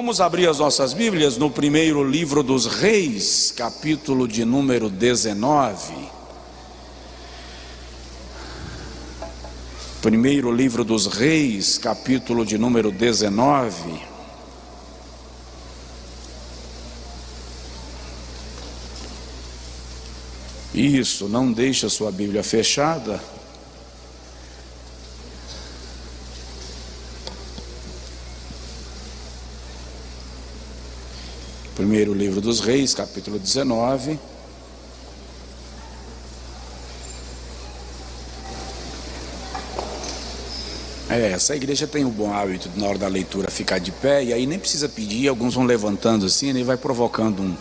Vamos abrir as nossas Bíblias no primeiro livro dos Reis, capítulo de número 19. Primeiro livro dos Reis, capítulo de número 19. Isso, não deixe a sua Bíblia fechada. Primeiro livro dos Reis, capítulo 19. Essa igreja tem o bom hábito de, na hora da leitura, ficar de pé, e aí nem precisa pedir, alguns vão levantando assim, e vai provocando um.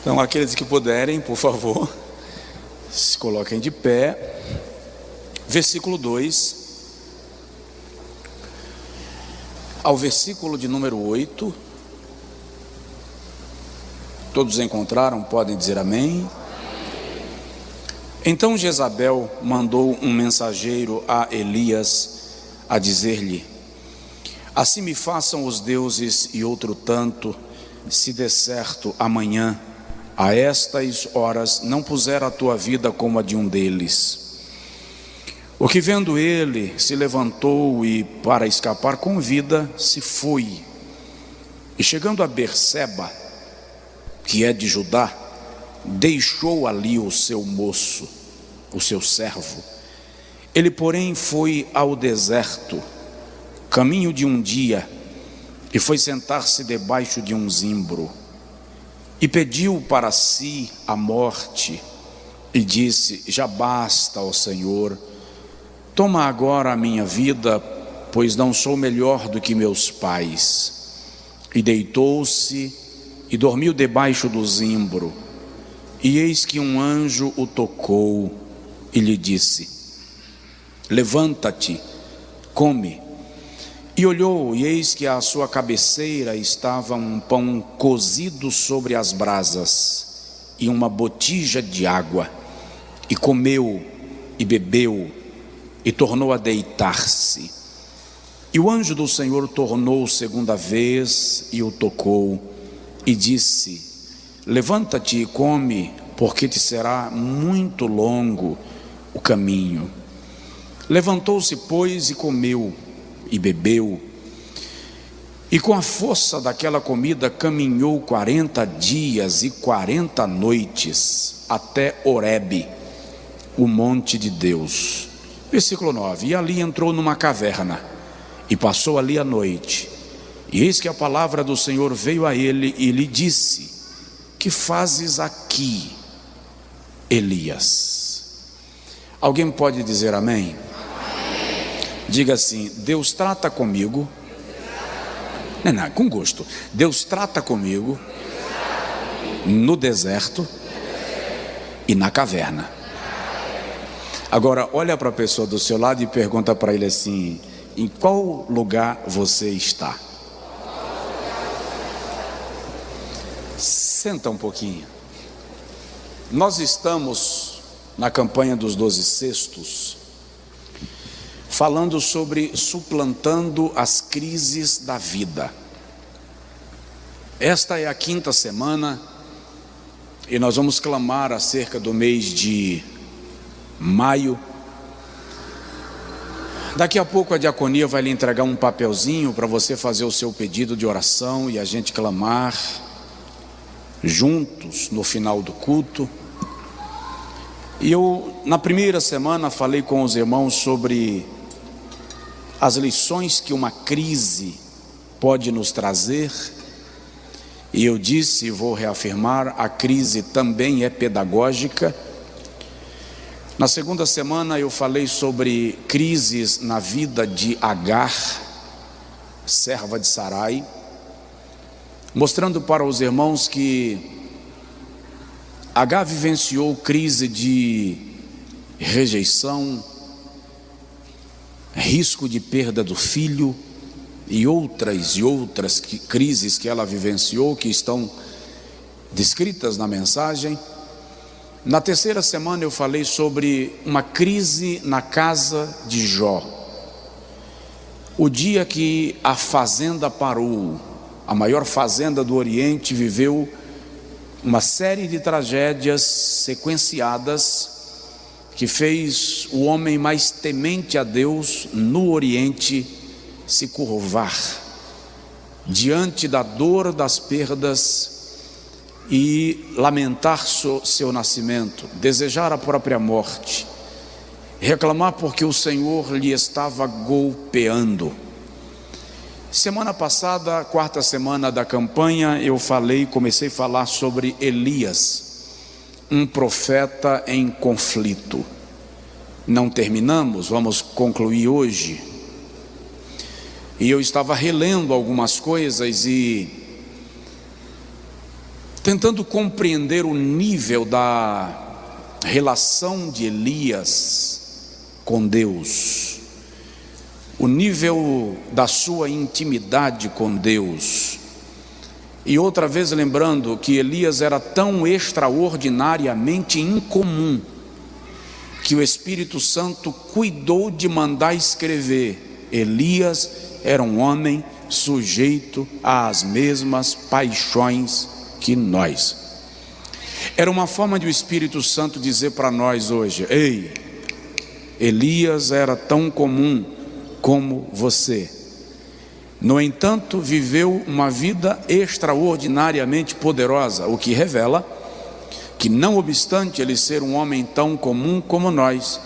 Então, aqueles que puderem, por favor, se coloquem de pé. Versículo 2 ao versículo de número 8. Todos encontraram? Podem dizer amém? Então Jezabel mandou um mensageiro a Elias a dizer-lhe: assim me façam os deuses e outro tanto, se der certo amanhã, a estas horas, não puser a tua vida como a de um deles. O que vendo ele, se levantou e, para escapar com vida, se foi. E chegando a Berseba, que é de Judá, deixou ali o seu moço, o seu servo. Ele, porém, foi ao deserto, caminho de um dia, e foi sentar-se debaixo de um zimbro, e pediu para si a morte, e disse: já basta, ó Senhor, toma agora a minha vida, pois não sou melhor do que meus pais. E deitou-se e dormiu debaixo do zimbro. E eis que um anjo o tocou e lhe disse: levanta-te, come. E olhou, e eis que à sua cabeceira estava um pão cozido sobre as brasas e uma botija de água. E comeu e bebeu e tornou a deitar-se. E o anjo do Senhor tornou segunda vez e o tocou e disse: levanta-te e come, porque te será muito longo o caminho. Levantou-se, pois, e comeu e bebeu, e com a força daquela comida caminhou 40 dias e 40 noites até Horebe, o monte de Deus. Versículo 9: e ali entrou numa caverna e passou ali a noite. E eis que a palavra do Senhor veio a ele e lhe disse: que fazes aqui, Elias? Alguém pode dizer amém? Amém. Diga assim: Deus trata comigo. Não, com gosto. Deus trata comigo no deserto e na caverna. Agora olha para a pessoa do seu lado e pergunta para ele assim: em qual lugar você está? Senta um pouquinho. Nós estamos na campanha dos 12 cestos, falando sobre suplantando as crises da vida. Esta é a 5ª semana e nós vamos clamar acerca do mês de maio. Daqui a pouco a diaconia vai lhe entregar um papelzinho para você fazer o seu pedido de oração e a gente clamar juntos no final do culto. E eu, na primeira semana, falei com os irmãos sobre as lições que uma crise pode nos trazer, e eu disse e vou reafirmar: a crise também é pedagógica. Na segunda semana eu falei sobre crises na vida de Agar, serva de Sarai, mostrando para os irmãos que Agar vivenciou crise de rejeição, risco de perda do filho e outras crises que ela vivenciou, que estão descritas na mensagem. Na terceira semana eu falei sobre uma crise na casa de Jó. O dia que a fazenda parou a maior fazenda do Oriente, viveu uma série de tragédias sequenciadas que fez o homem mais temente a Deus no Oriente se curvar diante da dor das perdas e lamentar seu nascimento, desejar a própria morte, reclamar porque o Senhor lhe estava golpeando. Semana passada, quarta semana da campanha, comecei a falar sobre Elias, um profeta em conflito. Não terminamos, vamos concluir hoje. E eu estava relendo algumas coisas e tentando compreender o nível da relação de Elias com Deus, o nível da sua intimidade com Deus. E outra vez lembrando que Elias era tão extraordinariamente incomum que o Espírito Santo cuidou de mandar escrever: Elias era um homem sujeito às mesmas paixões que nós. Era uma forma de o Espírito Santo dizer para nós hoje: ei, Elias era tão comum como você. No entanto, viveu uma vida extraordinariamente poderosa, o que revela que, não obstante ele ser um homem tão comum como nós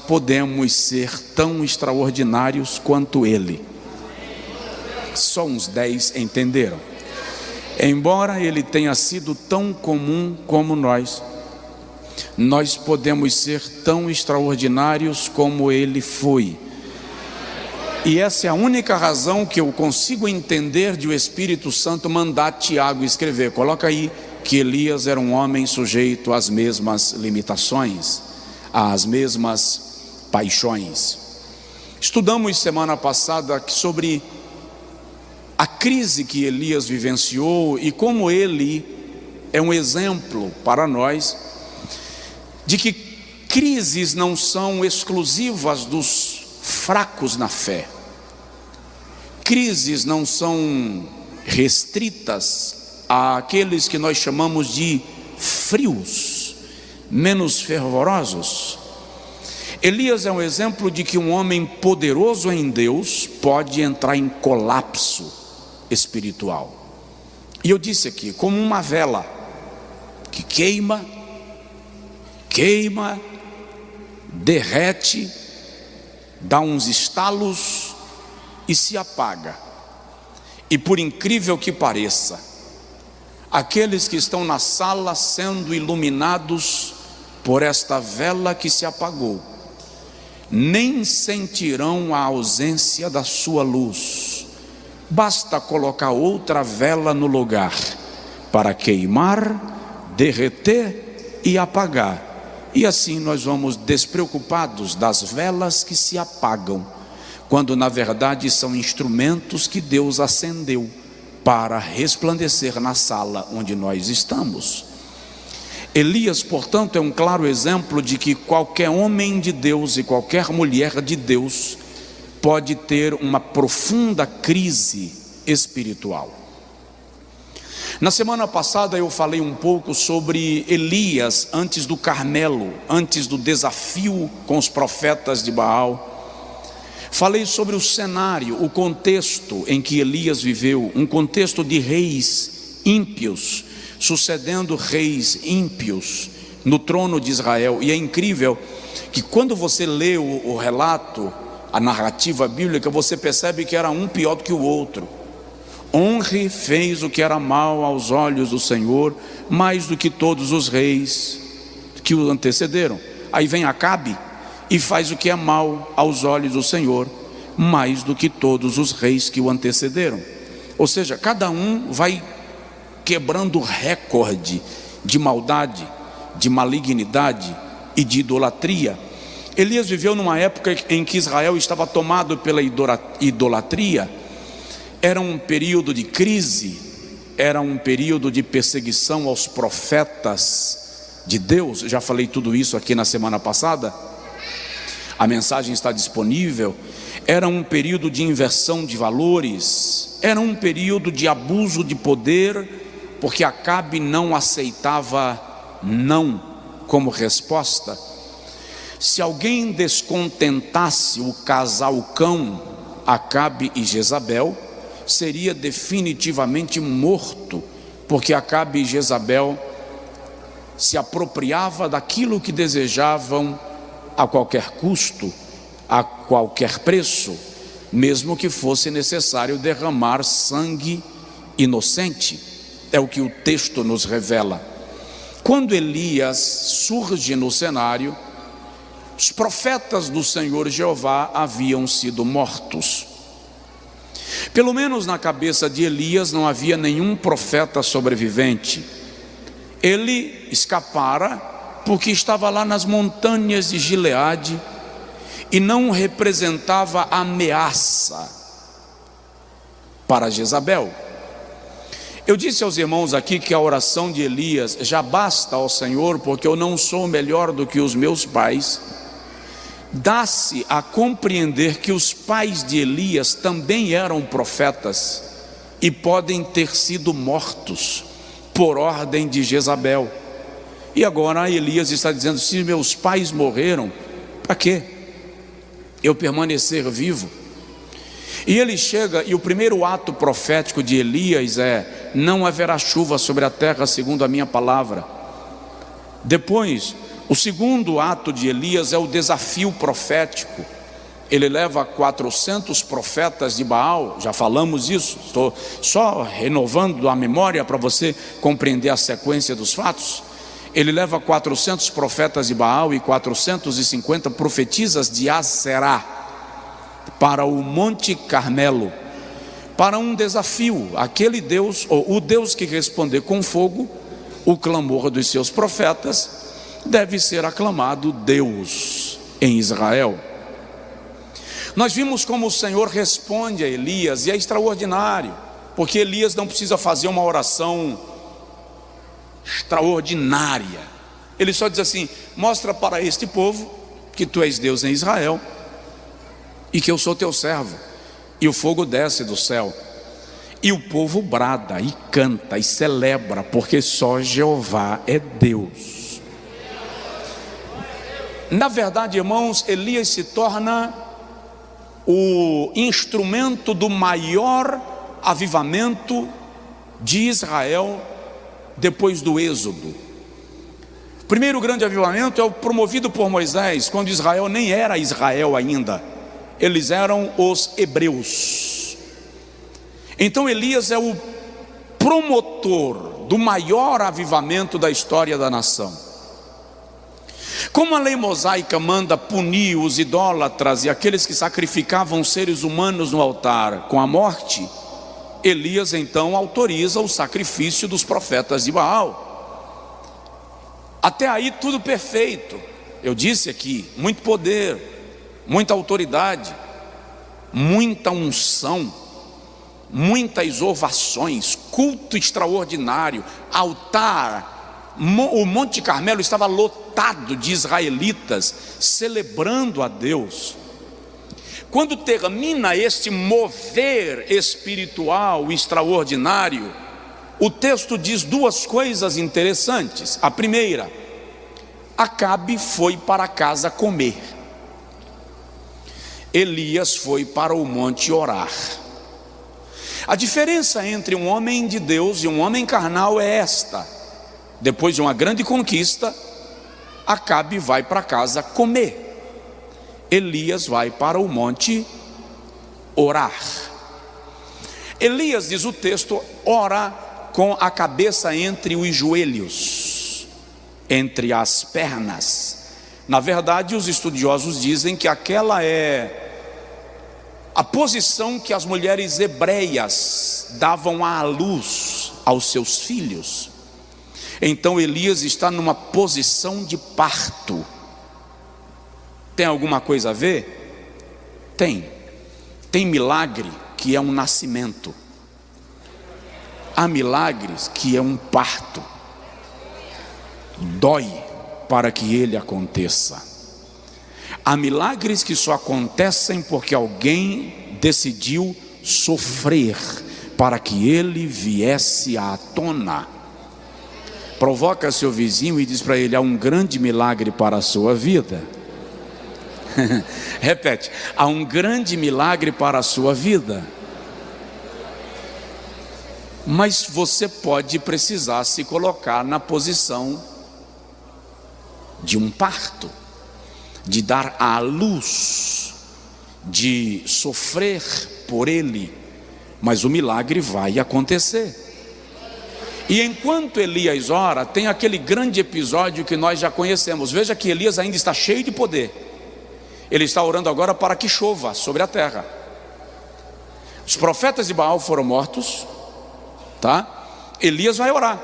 podemos ser tão extraordinários quanto ele. Só uns 10 entenderam. Embora ele tenha sido tão comum como nós podemos ser tão extraordinários como ele foi. E essa é a única razão que eu consigo entender de o Espírito Santo mandar Tiago escrever. Coloca aí que Elias era um homem sujeito às mesmas limitações, às mesmas paixões. Estudamos semana passada sobre a crise que Elias vivenciou e como ele é um exemplo para nós de que crises não são exclusivas dos fracos na fé. Crises não são restritas àqueles que nós chamamos de frios, menos fervorosos. Elias é um exemplo de que um homem poderoso em Deus pode entrar em colapso espiritual. E eu disse aqui, como uma vela que queima, derrete, dá uns estalos e se apaga. E por incrível que pareça, aqueles que estão na sala sendo iluminados por esta vela que se apagou, nem sentirão a ausência da sua luz. Basta colocar outra vela no lugar para queimar, derreter e apagar. E assim nós vamos despreocupados das velas que se apagam, quando na verdade são instrumentos que Deus acendeu para resplandecer na sala onde nós estamos. Elias, portanto, é um claro exemplo de que qualquer homem de Deus e qualquer mulher de Deus pode ter uma profunda crise espiritual. Na semana passada eu falei um pouco sobre Elias antes do Carmelo, antes do desafio com os profetas de Baal. Falei sobre o cenário, o contexto em que Elias viveu, um contexto de reis ímpios, sucedendo reis ímpios no trono de Israel. E é incrível que quando você lê o relato, a narrativa bíblica, você percebe que era um pior do que o outro. Onre fez o que era mal aos olhos do Senhor, mais do que todos os reis que o antecederam. Aí vem Acabe e faz o que é mal aos olhos do Senhor, mais do que todos os reis que o antecederam. Ou seja, cada um vai quebrando recorde de maldade, de malignidade e de idolatria. Elias viveu numa época em que Israel estava tomado pela idolatria. Era um período de crise, era um período de perseguição aos profetas de Deus. Já falei tudo isso aqui na semana passada. A mensagem está disponível. Era um período de inversão de valores, era um período de abuso de poder, porque Acabe não aceitava não como resposta. Se alguém descontentasse o casal cão, Acabe e Jezabel, seria definitivamente morto, porque Acabe e Jezabel se apropriava daquilo que desejavam a qualquer custo, a qualquer preço, mesmo que fosse necessário derramar sangue inocente. É o que o texto nos revela. Quando Elias surge no cenário, os profetas do Senhor Jeová haviam sido mortos. Pelo menos na cabeça de Elias não havia nenhum profeta sobrevivente. Ele escapara porque estava lá nas montanhas de Gileade e não representava ameaça para Jezabel. Eu disse aos irmãos aqui que a oração de Elias já basta ao Senhor, porque eu não sou melhor do que os meus pais. Dá-se a compreender que os pais de Elias também eram profetas e podem ter sido mortos por ordem de Jezabel. E agora Elias está dizendo: se meus pais morreram, para quê eu permanecer vivo? E ele chega, e o primeiro ato profético de Elias é: não haverá chuva sobre a terra segundo a minha palavra. Depois, o segundo ato de Elias é o desafio profético. Ele leva 400 profetas de Baal, já falamos isso, estou só renovando a memória para você compreender a sequência dos fatos. Ele leva 400 profetas de Baal e 450 profetisas de Aserá para o Monte Carmelo, para um desafio. Aquele Deus, ou o Deus que responder com fogo o clamor dos seus profetas, deve ser aclamado Deus em Israel. Nós vimos como o Senhor responde a Elias, e é extraordinário, porque Elias não precisa fazer uma oração extraordinária. Ele só diz assim: mostra para este povo que tu és Deus em Israel e que eu sou teu servo. E o fogo desce do céu, e o povo brada e canta e celebra, porque só Jeová é Deus. Na verdade, irmãos, Elias se torna o instrumento do maior avivamento de Israel depois do Êxodo. O primeiro grande avivamento é o promovido por Moisés, quando Israel nem era Israel ainda, eles eram os hebreus. Então Elias é o promotor do maior avivamento da história da nação. Como a lei mosaica manda punir os idólatras e aqueles que sacrificavam seres humanos no altar com a morte, Elias então autoriza o sacrifício dos profetas de Baal. Até aí tudo perfeito. Eu disse aqui, muito poder, muita autoridade, muita unção, muitas ovações, culto extraordinário, altar. O Monte Carmelo estava lotado de israelitas celebrando a Deus. Quando termina este mover espiritual extraordinário, o texto diz duas coisas interessantes. A primeira: Acabe foi para casa comer, Elias foi para o monte orar. A diferença entre um homem de Deus e um homem carnal é esta: depois de uma grande conquista, Acabe vai para casa comer, Elias vai para o monte orar. Elias, diz o texto, ora com a cabeça entre os joelhos, entre as pernas. Na verdade, os estudiosos dizem que aquela é a posição que as mulheres hebreias davam à luz aos seus filhos. Então Elias está numa posição de parto. Tem alguma coisa a ver? Tem milagre que é um nascimento, há milagres que é um parto. Dói para que ele aconteça. Há milagres que só acontecem porque alguém decidiu sofrer para que ele viesse à tona. Provoca seu vizinho e diz para ele: há um grande milagre para a sua vida. Repete: há um grande milagre para a sua vida. Mas você pode precisar se colocar na posição de um parto, de dar à luz, de sofrer por ele, mas o milagre vai acontecer. E enquanto Elias ora, tem aquele grande episódio que nós já conhecemos. Veja que Elias ainda está cheio de poder. Ele está orando agora para que chova sobre a terra. Os profetas de Baal foram mortos, tá? Elias vai orar.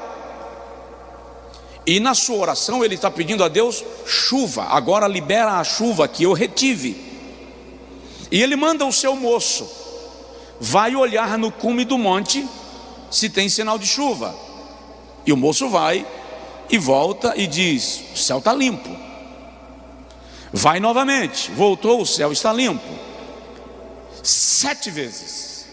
E na sua oração ele está pedindo a Deus chuva. Agora libera a chuva que eu retive. E ele manda o seu moço: vai olhar no cume do monte se tem sinal de chuva. E o moço vai e volta e diz: o céu está limpo. Vai novamente, voltou, o céu está limpo. 7 vezes.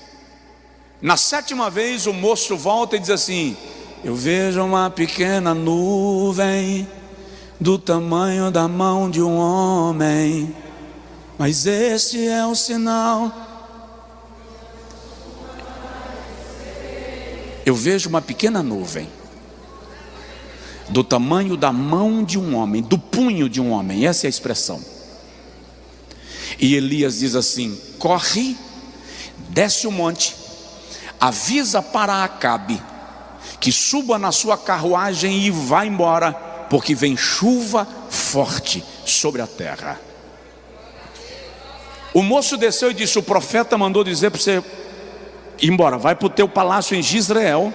Na 7ª vez o moço volta e diz assim: eu vejo uma pequena nuvem do tamanho da mão de um homem, mas este é o sinal. Eu vejo uma pequena nuvem do tamanho da mão de um homem, do punho de um homem, essa é a expressão. E Elias diz assim: corre, desce o monte, avisa para Acabe que suba na sua carruagem e vá embora, porque vem chuva forte sobre a terra. O moço desceu e disse: o profeta mandou dizer para você ir embora, vai para o teu palácio em Jezreel,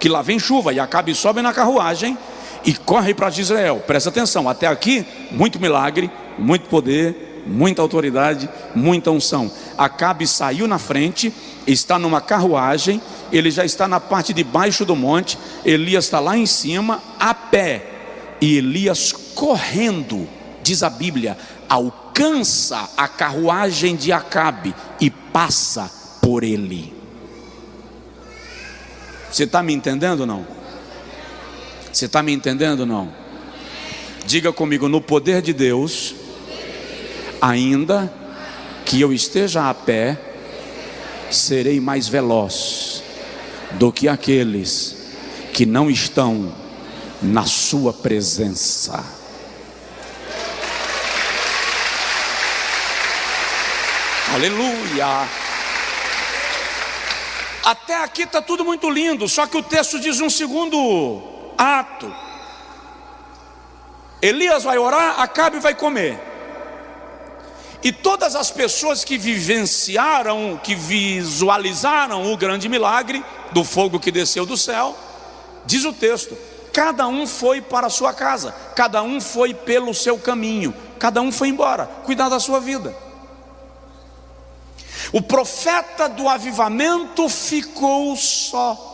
que lá vem chuva. E Acabe sobe na carruagem e corre para Jezreel. Presta atenção, até aqui muito milagre, muito poder, muita autoridade, muita unção. Acabe saiu na frente, está numa carruagem, ele já está na parte de baixo do monte. Elias está lá em cima a pé, e Elias correndo, diz a Bíblia, alcança a carruagem de Acabe e passa por ele. Você está me entendendo ou não? Você está me entendendo ou não? Diga comigo: no poder de Deus, ainda que eu esteja a pé, serei mais veloz do que aqueles que não estão na sua presença. Aleluia! Até aqui está tudo muito lindo, só que o texto diz um segundo ato. Elias vai orar, Acabe vai comer. E todas as pessoas que vivenciaram, que visualizaram o grande milagre do fogo que desceu do céu, diz o texto, cada um foi para a sua casa, cada um foi pelo seu caminho, cada um foi embora, cuidar da sua vida. O profeta do avivamento ficou só.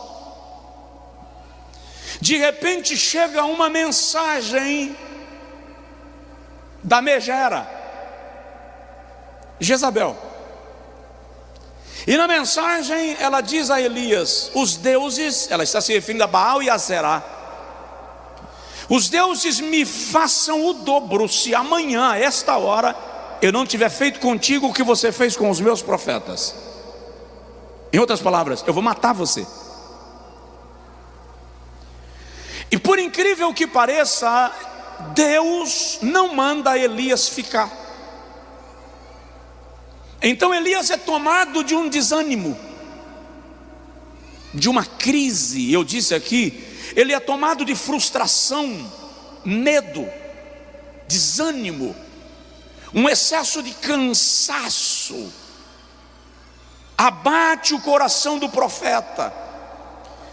De repente chega uma mensagem da megera, Jezabel. E na mensagem ela diz a Elias: os deuses, ela está se referindo a Baal e a Zerá, os deuses me façam o dobro se amanhã, a esta hora, eu não tiver feito contigo o que você fez com os meus profetas. Em outras palavras, eu vou matar você. E por incrível que pareça, Deus não manda Elias ficar. Então Elias é tomado de um desânimo, de uma crise. Eu disse aqui, ele é tomado de frustração, medo, desânimo, um excesso de cansaço. Abate o coração do profeta,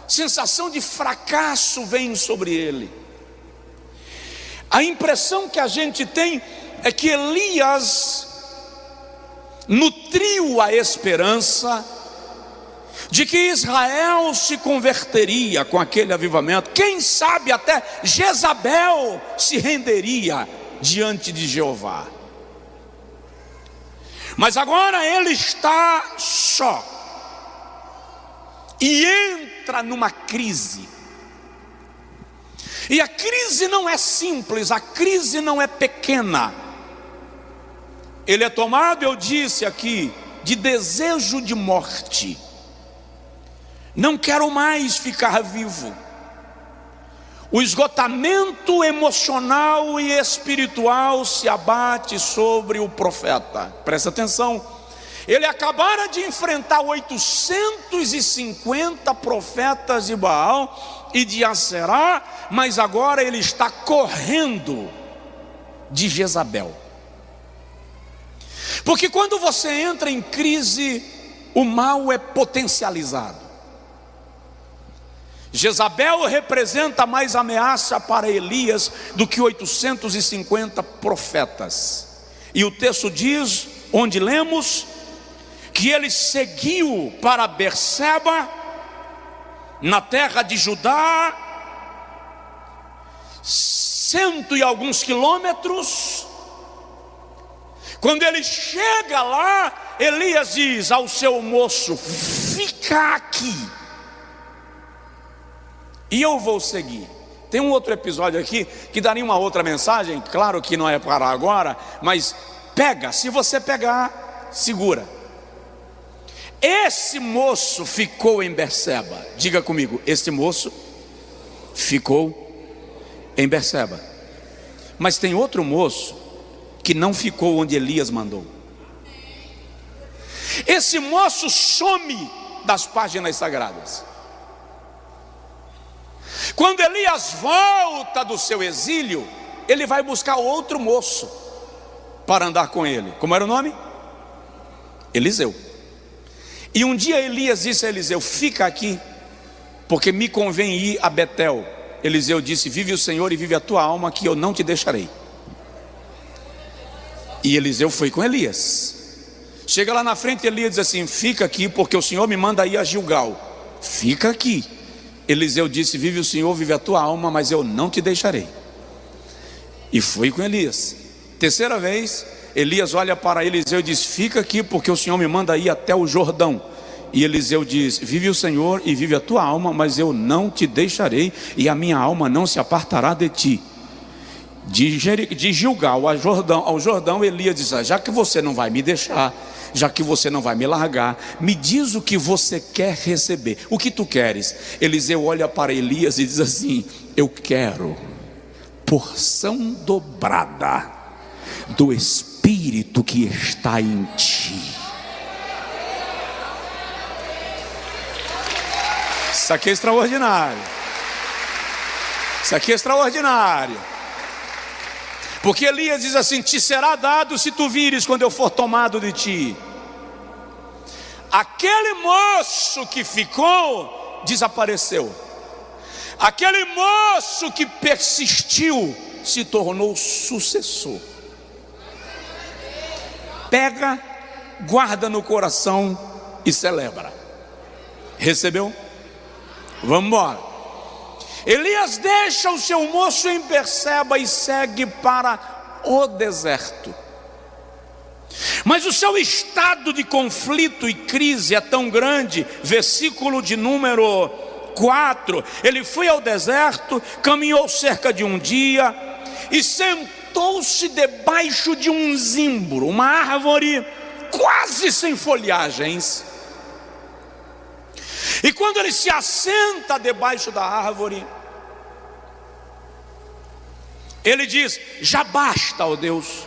sensação de fracasso vem sobre ele. A impressão que a gente tem é que Elias nutriu a esperança de que Israel se converteria com aquele avivamento. Quem sabe até Jezabel se renderia diante de Jeová. Mas agora ele está só e entra numa crise. E a crise não é simples, a crise não é pequena. Ele é tomado, eu disse aqui, de desejo de morte. Não quero mais ficar vivo. O esgotamento emocional e espiritual se abate sobre o profeta. Presta atenção. Ele acabara de enfrentar 850 profetas de Baal e de Aserá, mas agora ele está correndo de Jezabel. Porque quando você entra em crise, o mal é potencializado. Jezabel representa mais ameaça para Elias do que 850 profetas. E o texto diz, onde lemos, que ele seguiu para Berseba, na terra de Judá, 100 e alguns quilômetros. Quando ele chega lá, Elias diz ao seu moço: fica aqui, e eu vou seguir. Tem um outro episódio aqui que daria uma outra mensagem, claro que não é para agora, mas pega, se você pegar, segura. Esse moço ficou em Berseba. Diga comigo, esse moço ficou em Berseba. Mas tem outro moço que não ficou onde Elias mandou. Esse moço some das páginas sagradas. Quando Elias volta do seu exílio, ele vai buscar outro moço para andar com ele. Como era o nome? Eliseu. E um dia Elias disse a Eliseu: fica aqui, porque me convém ir a Betel. Eliseu disse: vive o Senhor e vive a tua alma, que eu não te deixarei. E Eliseu foi com Elias. Chega lá na frente, Elias diz assim: fica aqui, porque o Senhor me manda ir a Gilgal. Fica aqui. Eliseu disse: vive o Senhor, vive a tua alma, mas eu não te deixarei. E foi com Elias. Terceira vez, Elias olha para Eliseu e diz: fica aqui, porque o Senhor me manda ir até o Jordão. E Eliseu diz: vive o Senhor e vive a tua alma, mas eu não te deixarei, e a minha alma não se apartará de ti. De Gilgal ao Jordão, Elias diz: já que você não vai me deixar, já que você não vai me largar, me diz o que você quer receber. O que tu queres? Eliseu olha para Elias e diz assim: eu quero porção dobrada do Espírito que está em ti. Isso aqui é extraordinário. Isso aqui é extraordinário. Porque Elias diz assim: te será dado se tu vires quando eu for tomado de ti. Aquele moço que ficou, desapareceu. Aquele moço que persistiu, se tornou sucessor. Pega, guarda no coração e celebra. Recebeu? Vamos embora. Elias deixa o seu moço em Berseba e segue para o deserto. Mas o seu estado de conflito e crise é tão grande. Versículo de número 4. Ele foi ao deserto, caminhou cerca de um dia e sentou-se debaixo de um zimbro, uma árvore quase sem folhagens. E quando ele se assenta debaixo da árvore, ele diz: já basta, ó Deus,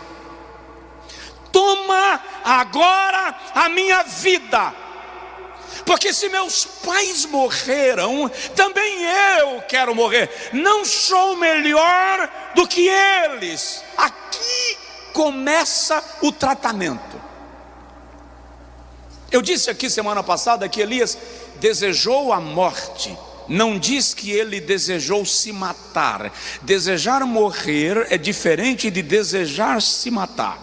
toma agora a minha vida, porque se meus pais morreram, também eu quero morrer. Não sou melhor do que eles. Aqui começa o tratamento. Eu disse aqui semana passada que Elias desejou a morte. Não diz que ele desejou se matar. Desejar morrer é diferente de desejar se matar.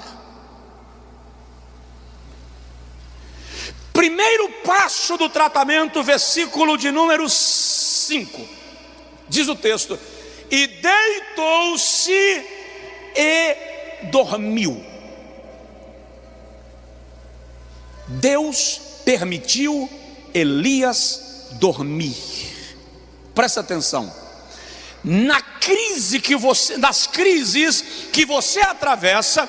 Primeiro passo do tratamento, versículo de número 5. Diz o texto: e deitou-se e dormiu. Deus permitiu Elias dormir. Presta atenção. Nas crises que você atravessa,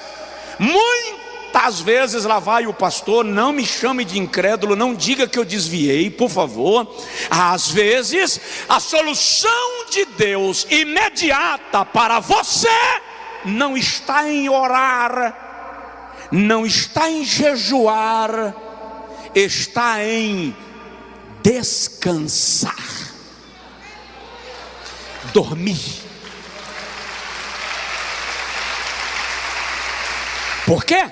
muitas vezes lá vai o pastor, não me chame de incrédulo, não diga que eu desviei, por favor. Às vezes a solução de Deus imediata para você não está em orar, não está em jejuar, está em descansar, dormir. Por quê?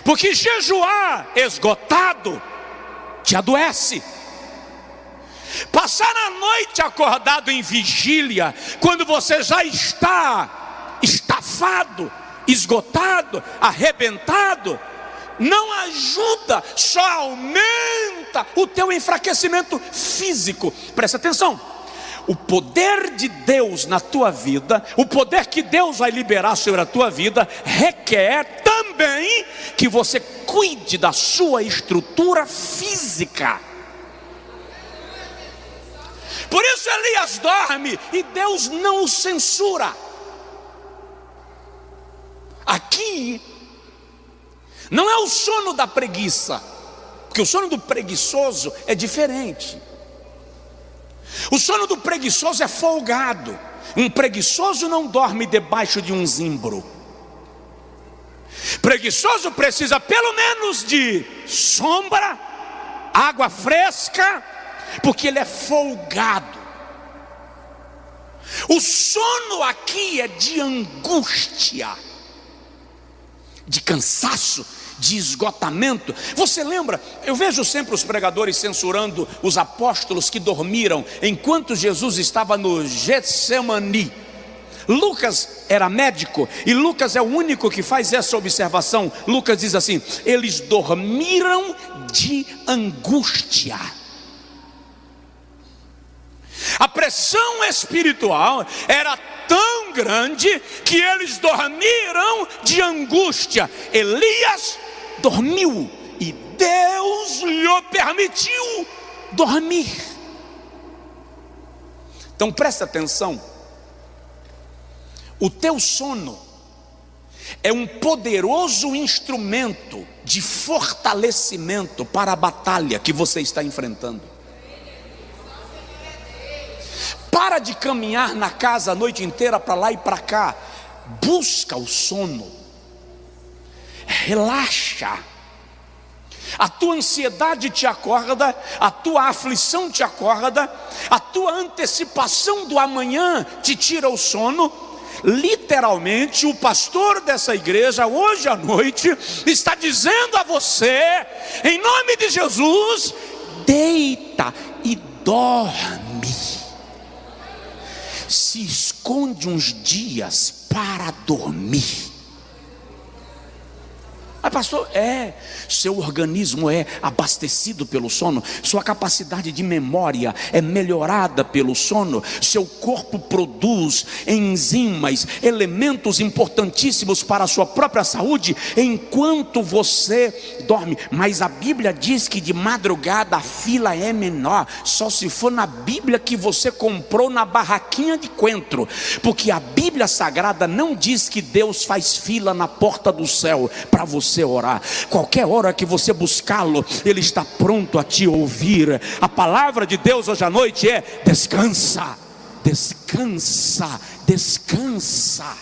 Porque jejuar esgotado te adoece. Passar a noite acordado em vigília, quando você já está estafado, esgotado, arrebentado, não ajuda, só aumenta o teu enfraquecimento físico. Presta atenção. O poder de Deus na tua vida, o poder que Deus vai liberar sobre a tua vida, requer também que você cuide da sua estrutura física. Por isso Elias dorme e Deus não o censura. Aqui não é o sono da preguiça, porque o sono do preguiçoso é diferente. O sono do preguiçoso é folgado. Um preguiçoso não dorme debaixo de um zimbro. Preguiçoso precisa pelo menos de sombra, água fresca, porque ele é folgado. O sono aqui é de angústia, de cansaço, de esgotamento. Você lembra? Eu vejo sempre os pregadores censurando os apóstolos que dormiram enquanto Jesus estava no Getsemani. Lucas era médico e Lucas é o único que faz essa observação. Lucas diz assim: eles dormiram de angústia. A pressão espiritual era tão grande que eles dormiram de angústia. Elias dormiu e Deus lhe permitiu dormir. Então presta atenção. O teu sono é um poderoso instrumento de fortalecimento para a batalha que você está enfrentando. Para de caminhar na casa a noite inteira para lá e para cá. Busca o sono. Relaxa. A tua ansiedade te acorda, a tua aflição te acorda, a tua antecipação do amanhã te tira o sono. Literalmente, o pastor dessa igreja hoje à noite está dizendo a você, em nome de Jesus: deita e dorme. Se esconde uns dias para dormir. Mas pastor, seu organismo é abastecido pelo sono, sua capacidade de memória é melhorada pelo sono, seu corpo produz enzimas, elementos importantíssimos para a sua própria saúde enquanto você dorme. Mas a Bíblia diz que de madrugada a fila é menor, só se for na Bíblia que você comprou na barraquinha de coentro, porque a Bíblia Sagrada não diz que Deus faz fila na porta do céu para você orar. Qualquer hora que você buscá-lo, Ele está pronto a te ouvir. A palavra de Deus hoje à noite é: descansa, descansa, descansa.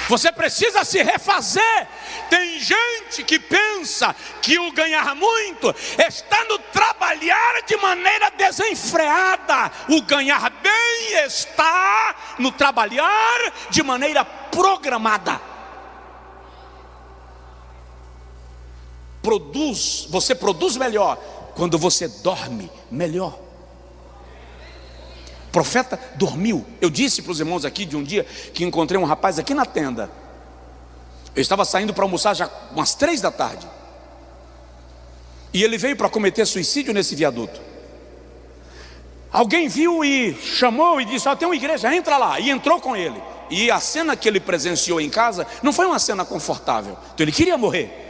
Você precisa se refazer. Tem gente que pensa que o ganhar muito está no trabalhar de maneira desenfreada. O ganhar bem está no trabalhar de maneira programada. Você produz melhor quando você dorme melhor. O profeta dormiu. Eu disse para os irmãos aqui de um dia que encontrei um rapaz aqui na tenda. Eu estava saindo para almoçar já umas 3 da tarde. E ele veio para cometer suicídio nesse viaduto. Alguém viu e chamou e disse: tem uma igreja, entra lá. E entrou com ele. E a cena que ele presenciou em casa não foi uma cena confortável. Então ele queria morrer.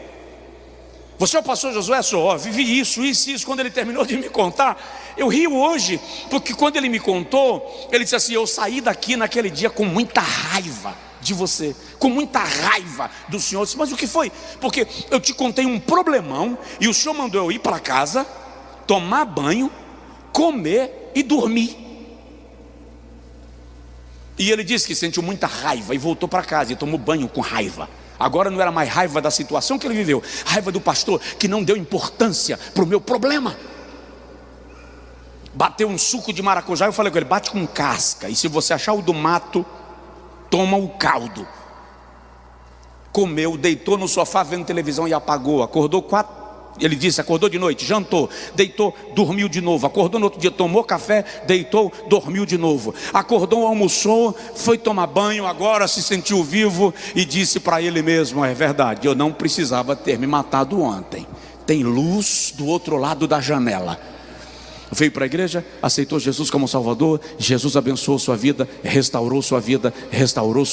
Você é o pastor Josué? Sou, vivi isso. Quando ele terminou de me contar, eu rio hoje, porque quando ele me contou, ele disse assim: eu saí daqui naquele dia com muita raiva de você, com muita raiva do senhor. Eu disse: mas o que foi? Porque eu te contei um problemão, e o senhor mandou eu ir para casa, tomar banho, comer e dormir. E ele disse que sentiu muita raiva e voltou para casa e tomou banho com raiva. Agora não era mais raiva da situação que ele viveu, raiva do pastor que não deu importância para o meu problema. Bateu um suco de maracujá, eu falei com ele: bate com casca, e se você achar o do mato, toma o caldo. Comeu, deitou no sofá vendo televisão e apagou. Acordou 4, ele disse, acordou de noite, jantou, deitou, dormiu de novo. Acordou no outro dia, tomou café, deitou, dormiu de novo. Acordou, almoçou, foi tomar banho, agora se sentiu vivo e disse para ele mesmo: é verdade, eu não precisava ter me matado ontem. Tem luz do outro lado da janela. Veio para a igreja, aceitou Jesus como Salvador. Jesus abençoou sua vida, restaurou sua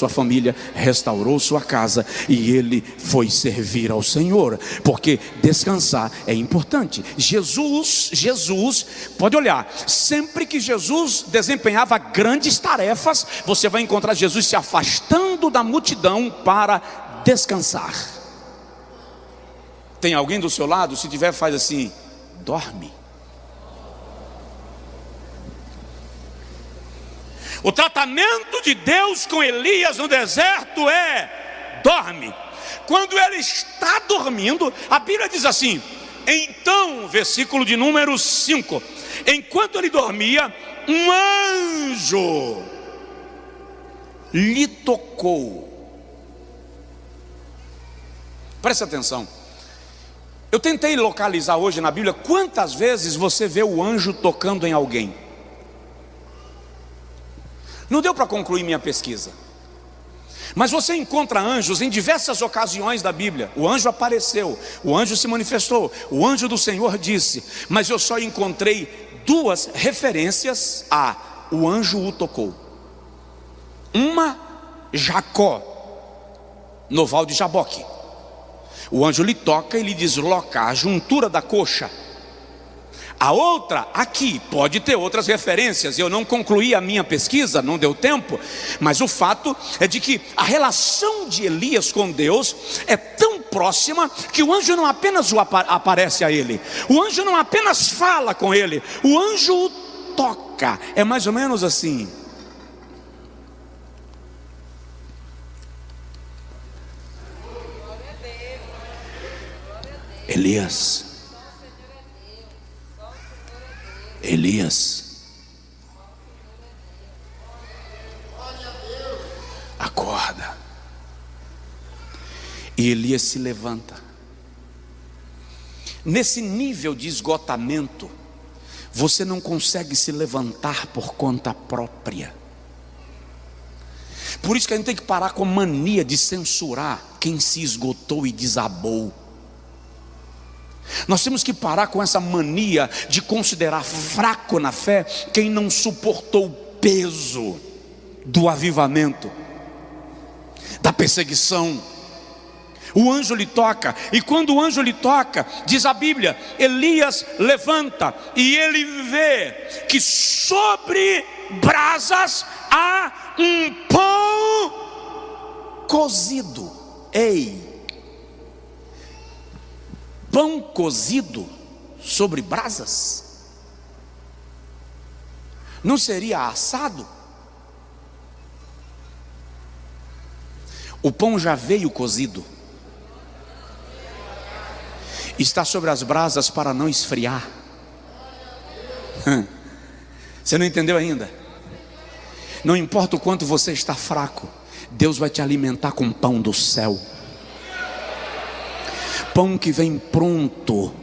família, restaurou sua casa, e ele foi servir ao Senhor, porque descansar é importante. Jesus, pode olhar, sempre que Jesus desempenhava grandes tarefas, você vai encontrar Jesus se afastando da multidão para descansar. Tem alguém do seu lado? Se tiver, faz assim: dorme. O tratamento de Deus com Elias no deserto é: dorme. Quando ele está dormindo, a Bíblia diz assim: então, versículo de número 5, enquanto ele dormia, um anjo lhe tocou. Preste atenção. Eu tentei localizar hoje na Bíblia quantas vezes você vê o anjo tocando em alguém. Não deu para concluir minha pesquisa, mas você encontra anjos em diversas ocasiões da Bíblia. O anjo apareceu, o anjo se manifestou, o anjo do Senhor disse, mas eu só encontrei 2 referências a o anjo o tocou. Uma, Jacó, no val de Jaboque. O anjo lhe toca e lhe desloca a juntura da coxa. A outra, aqui, pode ter outras referências. Eu não concluí a minha pesquisa, não deu tempo. Mas o fato é de que a relação de Elias com Deus é tão próxima que o anjo não apenas aparece a ele, o anjo não apenas fala com ele, o anjo o toca. É mais ou menos assim: Elias, acorda. E Elias se levanta. Nesse nível de esgotamento, você não consegue se levantar por conta própria. Por isso que a gente tem que parar com a mania de censurar quem se esgotou e desabou. Nós temos que parar com essa mania de considerar fraco na fé quem não suportou o peso do avivamento, da perseguição. O anjo lhe toca, e quando o anjo lhe toca, diz a Bíblia, Elias levanta e ele vê que sobre brasas há um pão cozido. Ei! Pão cozido sobre brasas? Não seria assado? O pão já veio cozido, está sobre as brasas para não esfriar. Você não entendeu ainda? Não importa o quanto você está fraco, Deus vai te alimentar com pão do céu. Pão que vem pronto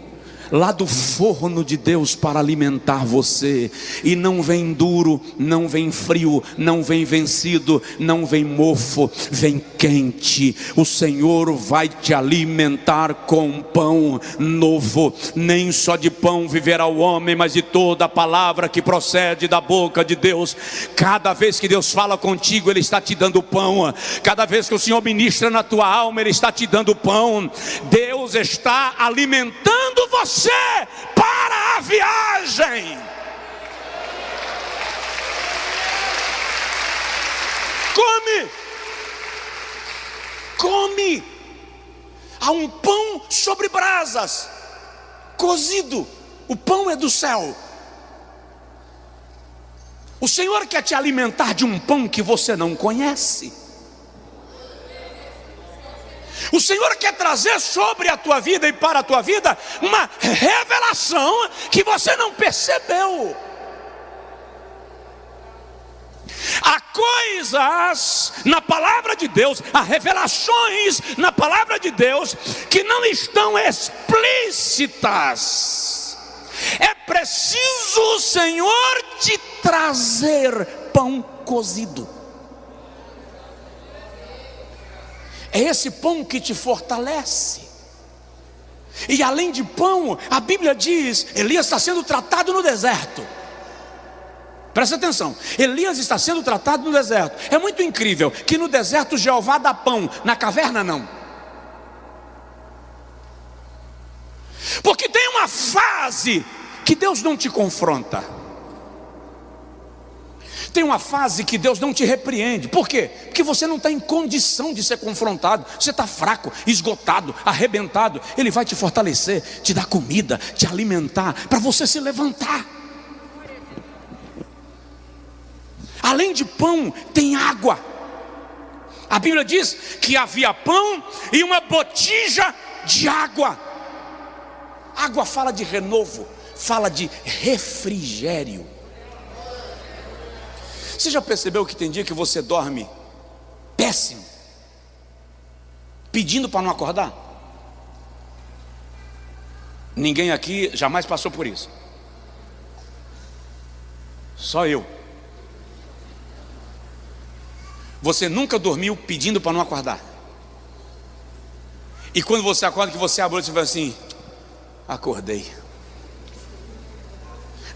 lá do forno de Deus para alimentar você. E não vem duro, não vem frio, não vem vencido, não vem mofo, vem quente. O Senhor vai te alimentar com pão novo. Nem só de pão viverá o homem, mas de toda a palavra que procede da boca de Deus. Cada vez que Deus fala contigo, Ele está te dando pão. Cada vez que o Senhor ministra na tua alma, Ele está te dando pão. Deus está alimentando você para a viagem. Come. Há um pão sobre brasas, cozido. O pão é do céu. O Senhor quer te alimentar de um pão que você não conhece. O Senhor quer trazer sobre a tua vida e para a tua vida uma revelação que você não percebeu. Há coisas na palavra de Deus, há revelações na palavra de Deus que não estão explícitas. É preciso o Senhor te trazer pão cozido. É esse pão que te fortalece. E além de pão, a Bíblia diz, Elias está sendo tratado no deserto. Presta atenção, Elias está sendo tratado no deserto. É muito incrível que no deserto Jeová dá pão, na caverna não. Porque tem uma fase que Deus não te confronta. Tem uma fase que Deus não te repreende. Por quê? Porque você não está em condição de ser confrontado. Você está fraco, esgotado, arrebentado. Ele vai te fortalecer, te dar comida, te alimentar, para você se levantar. Além de pão, tem água. A Bíblia diz que havia pão e uma botija de água. Água fala de renovo, fala de refrigério. Você já percebeu que tem dia que você dorme péssimo, pedindo para não acordar? Ninguém aqui jamais passou por isso. Só eu. Você nunca dormiu pedindo para não acordar? E quando você acorda, que você abre o olho e fala assim: acordei.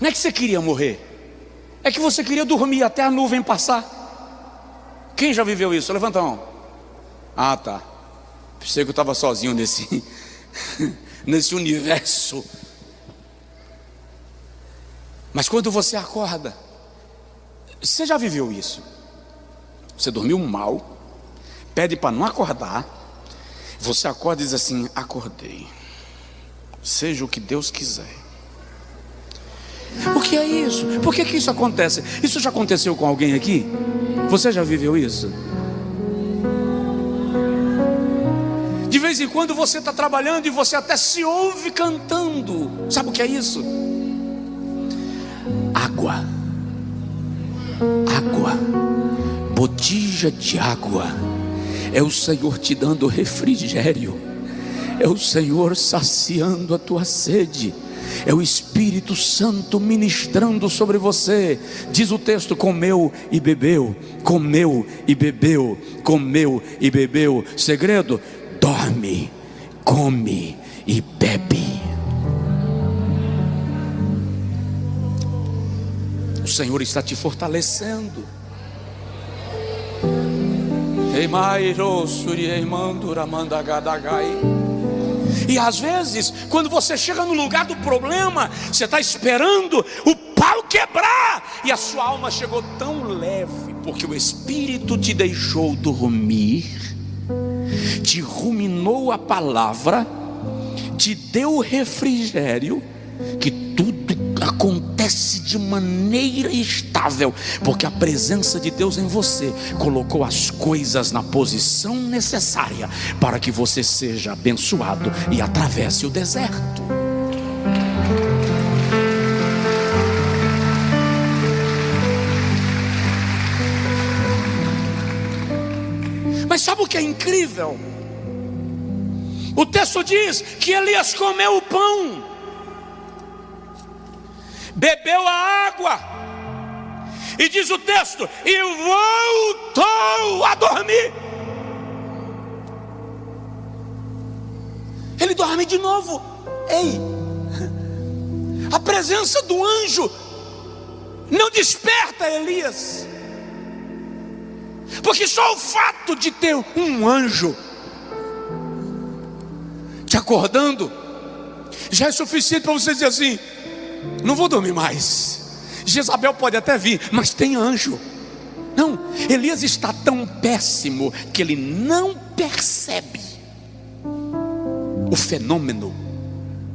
Não é que você queria morrer, é que você queria dormir até a nuvem passar. Quem já viveu isso? Levanta a mão. Ah, tá. Pensei que eu estava sozinho nesse universo. Mas quando você acorda, você já viveu isso? Você dormiu mal, pede para não acordar. Você acorda e diz assim: acordei. Seja o que Deus quiser. O que é isso? Por que isso acontece? Isso já aconteceu com alguém aqui? Você já viveu isso? De vez em quando você está trabalhando e você até se ouve cantando. Sabe o que é isso? Água. Água. Botija de água. É o Senhor te dando refrigério. É o Senhor saciando a tua sede. É o Espírito Santo ministrando sobre você. Diz o texto: comeu e bebeu, comeu e bebeu, comeu e bebeu. Segredo: dorme, come e bebe. O Senhor está te fortalecendo. E às vezes, quando você chega no lugar do problema, você está esperando o pau quebrar, e a sua alma chegou tão leve, porque o Espírito te deixou dormir, te ruminou a palavra, te deu refrigério, que tudo acontece de maneira estável, porque a presença de Deus em você colocou as coisas na posição necessária para que você seja abençoado e atravesse o deserto. Mas sabe o que é incrível? O texto diz que Elias comeu o pão bebeu a água, e diz o texto, e voltou a dormir. Ele dorme de novo. Ei, a presença do anjo não desperta Elias, porque só o fato de ter um anjo te acordando já é suficiente para você dizer assim: não vou dormir mais. Jezabel pode até vir, mas tem anjo. Não, Elias está tão péssimo que ele não percebe o fenômeno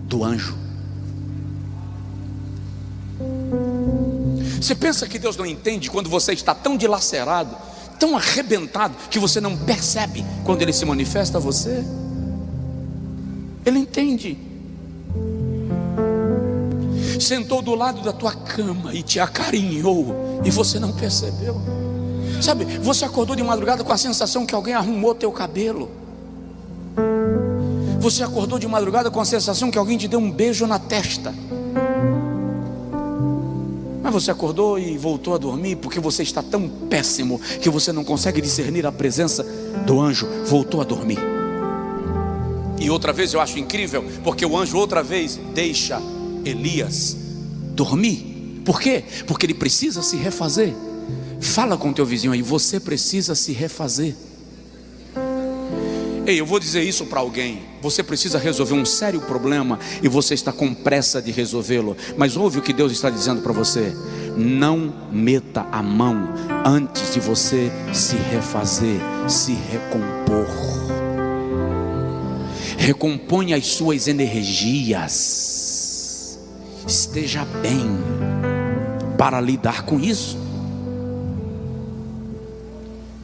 do anjo. Você pensa que Deus não entende quando você está tão dilacerado, tão arrebentado, que você não percebe quando Ele se manifesta a você? Ele entende. Sentou do lado da tua cama e te acarinhou, e você não percebeu. Sabe, você acordou de madrugada com a sensação que alguém arrumou teu cabelo. Você acordou de madrugada com a sensação que alguém te deu um beijo na testa. Mas você acordou e voltou a dormir porque você está tão péssimo que você não consegue discernir a presença do anjo. Voltou a dormir. E outra vez eu acho incrível, porque o anjo outra vez deixa Elias dormir. Por quê? Porque ele precisa se refazer. Fala com o teu vizinho aí, você precisa se refazer. Ei, eu vou dizer isso para alguém. Você precisa resolver um sério problema e você está com pressa de resolvê-lo. Mas ouve o que Deus está dizendo para você: não meta a mão antes de você se refazer, se recompor. Recomponha as suas energias. Esteja bem para lidar com isso.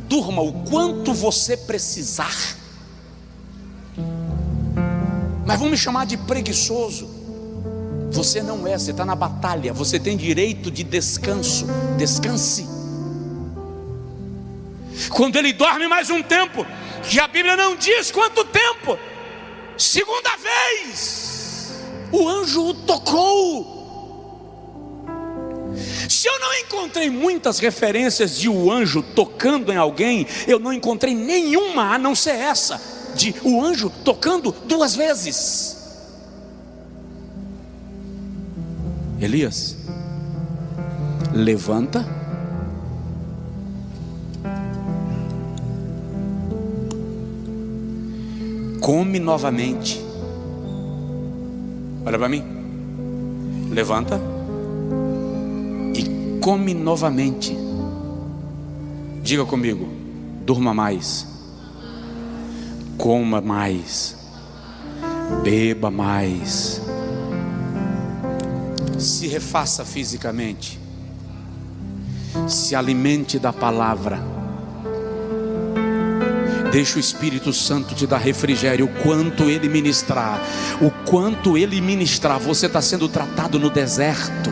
Durma o quanto você precisar. Mas vão me chamar de preguiçoso. Você não é, você está na batalha. Você tem direito de descanso. Descanse. Quando ele dorme mais um tempo, que a Bíblia não diz quanto tempo, segunda vez, o anjo o tocou. Se eu não encontrei muitas referências de o anjo tocando em alguém, eu não encontrei nenhuma a não ser essa, de o anjo tocando 2 vezes. Elias, levanta, come novamente. Olha para mim. Levanta e come novamente. Diga comigo: durma mais, coma mais, beba mais, se refaça fisicamente, se alimente da palavra. Deixa o Espírito Santo te dar refrigério. O quanto Ele ministrar, você está sendo tratado no deserto.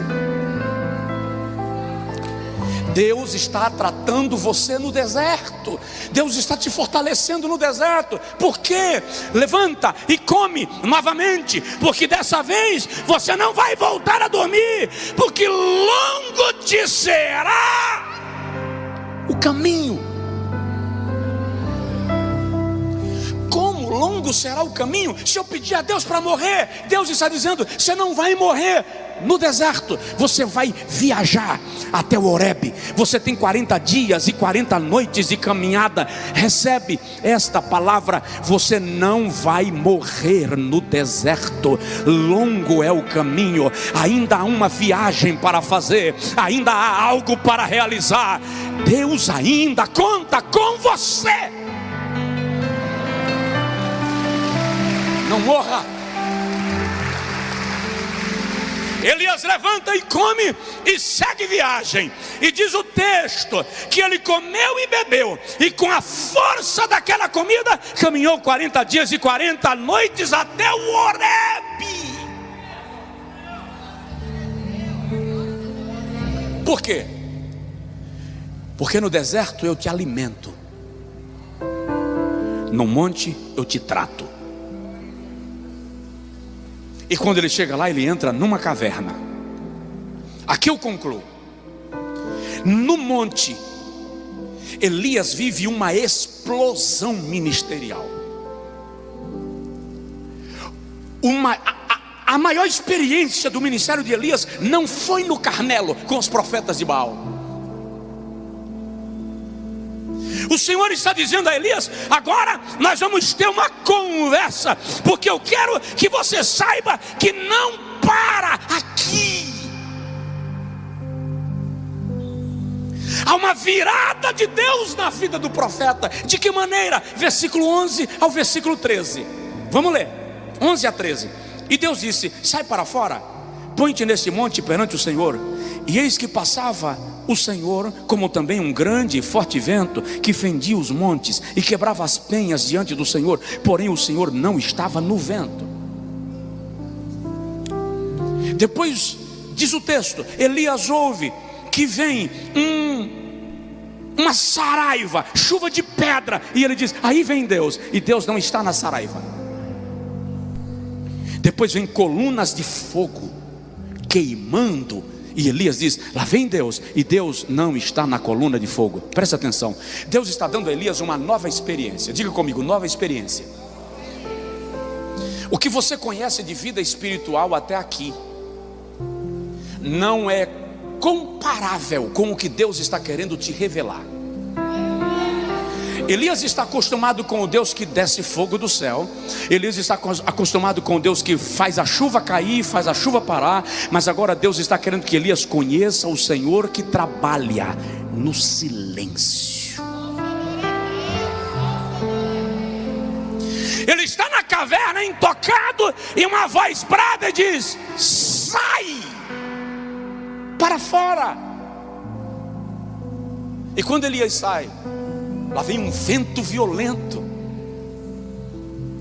Deus está tratando você no deserto. Deus está te fortalecendo no deserto. Por quê? Levanta e come novamente, porque dessa vez você não vai voltar a dormir, porque longo te será o caminho. Como longo será o caminho? Se eu pedir a Deus para morrer, Deus está dizendo: você não vai morrer no deserto, você vai viajar até o Horebe. Você tem 40 dias e 40 noites de caminhada. Recebe esta palavra: você não vai morrer no deserto. Longo é o caminho, ainda há uma viagem para fazer, ainda há algo para realizar. Deus ainda conta com você. Não morra. Elias levanta e come e segue viagem. E diz o texto que ele comeu e bebeu, e com a força daquela comida caminhou 40 dias e 40 noites até o Horebe. Por quê? Porque no deserto eu te alimento, no monte eu te trato. E quando ele chega lá, ele entra numa caverna. Aqui eu concluo. No monte, Elias vive uma explosão ministerial. A maior experiência do ministério de Elias não foi no Carmelo com os profetas de Baal. O Senhor está dizendo a Elias: agora nós vamos ter uma conversa, porque eu quero que você saiba que não para aqui. Há uma virada de Deus na vida do profeta. De que maneira? Versículo 11 ao versículo 13. Vamos ler, 11 a 13. E Deus disse: sai para fora, põe-te nesse monte perante o Senhor. E eis que passava o Senhor, como também um grande e forte vento, que fendia os montes e quebrava as penhas diante do Senhor. Porém o Senhor não estava no vento. Depois diz o texto: Elias ouve que vem uma saraiva, chuva de pedra, e ele diz: aí vem Deus. E Deus não está na saraiva. Depois vem colunas de fogo queimando, e Elias diz: lá vem Deus. E Deus não está na coluna de fogo. Presta atenção, Deus está dando a Elias uma nova experiência. Diga comigo: nova experiência. O que você conhece de vida espiritual até aqui não é comparável com o que Deus está querendo te revelar. Elias está acostumado com o Deus que desce fogo do céu. Elias está acostumado com o Deus que faz a chuva cair, faz a chuva parar. Mas agora Deus está querendo que Elias conheça o Senhor que trabalha no silêncio. Ele está na caverna intocado, e uma voz brada diz: sai para fora. E quando Elias sai, lá vem um vento violento,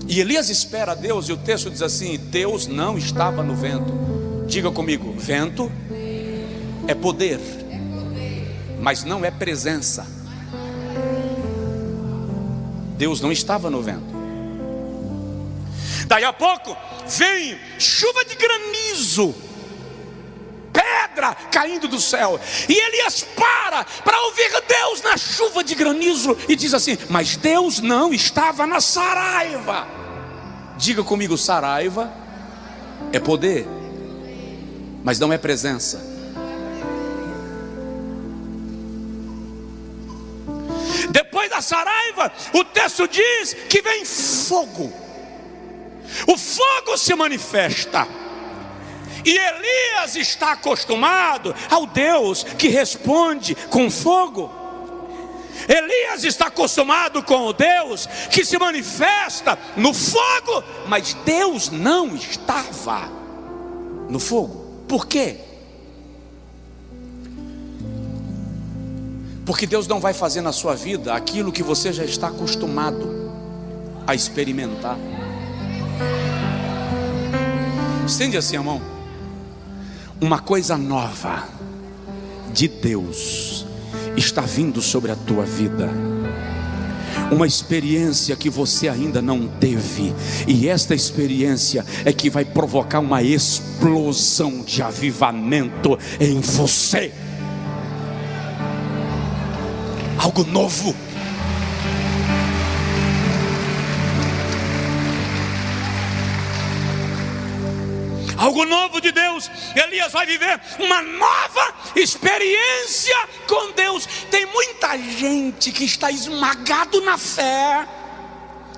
e Elias espera a Deus, e o texto diz assim: Deus não estava no vento. Diga comigo: vento é poder, mas não é presença. Deus não estava no vento. Daí a pouco vem chuva de granizo, pedra caindo do céu, e Elias para ouvir Deus na chuva de granizo, e diz assim: mas Deus não estava na saraiva. Diga comigo: saraiva é poder, mas não é presença. Depois da saraiva, o texto diz que vem fogo. O fogo se manifesta. E Elias está acostumado ao Deus que responde com fogo. Elias está acostumado com o Deus que se manifesta no fogo, mas Deus não estava no fogo. Por quê? Porque Deus não vai fazer na sua vida aquilo que você já está acostumado a experimentar. Estende assim a mão. Uma coisa nova de Deus está vindo sobre a tua vida. Uma experiência que você ainda não teve. E esta experiência é que vai provocar uma explosão de avivamento em você. Algo novo. Algo novo de Deus. Elias vai viver uma nova experiência com Deus. Tem muita gente que está esmagado na fé,